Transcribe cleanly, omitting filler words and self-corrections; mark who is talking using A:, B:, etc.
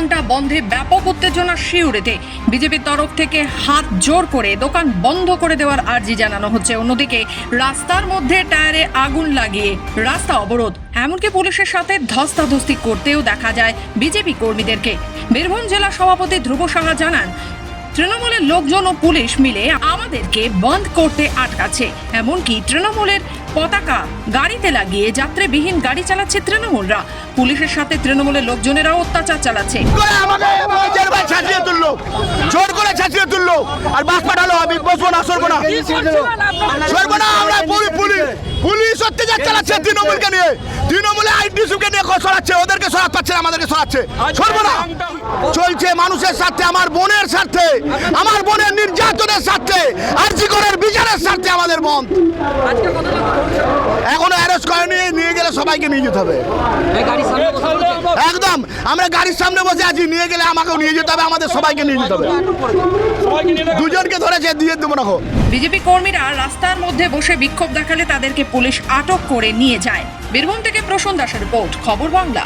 A: ঘন্টা বন্ধে ব্যাপক উত্তেজনা শিউরেতে। বিজেপির তরফ থেকে হাত জোর করে দোকান বন্ধ করে দেওয়ার আর্জি জানানো হচ্ছে। অন্যদিকে রাস্তার মধ্যে টায়ারে আগুন লাগিয়ে রাস্তা অবরোধ, এমনকি পুলিশের সাথে ধস্তাধস্তি করতেও দেখা যায় বিজেপি কর্মীদেরকে। বীরভূম জেলা সভাপতি ধ্রুব সাহা জানান, তৃণমূলের লোকজন ও পুলিশ মিলে আমাদেরকে বন্ধ করতে আটকাচ্ছে। এমনকি তৃণমূলের পতাকা গাড়িতে লাগিয়ে যাত্রীবিহীন গাড়ি চালাচ্ছে তৃণমূলরা। পুলিশের সাথে তৃণমূলের লোকজনেরাও অত্যাচার চালাচ্ছে।
B: জোর করে ছাঁচিয়ে তুললো আর বাস পাঠালো। আমি বসবো না, সরবো না, সরবো না। আমরা পুলিশ অত্যাচার চালাচ্ছে তৃণমূলকে নিয়ে, তৃণমূলে আইডিসিকে নিয়ে সরাচ্ছে, ওদেরকে সরাতে পারছে না, আমাদেরকে সরাচ্ছে। সরবো না, চলছে মানুষের স্বার্থে, আমার বোনের স্বার্থে, আমার বোনের নির্যাতনের স্বার্থে, আরজি করের বিচারের স্বার্থে আমাদের বন্ধ। এখনো অ্যারেস্ট করেনি, নিয়ে গেলে সবাইকে নিয়ে যেতে হবে। একদম আমরা গাড়ির সামনে বসে আছি, নিয়ে গেলে আমাকেও নিয়ে যেতে হবে, আমাদের সবাইকে নিয়ে যেতে হবে। দুজনকে ধরেছে, দিয়ে দেবো না।
A: বিজেপি কর্মীরা রাস্তার মধ্যে বসে বিক্ষোভ দেখালে তাদেরকে পুলিশ আটক করে নিয়ে যায়। বীরভূম থেকে প্রসন্ন দাসের রিপোর্ট, খবর বাংলা।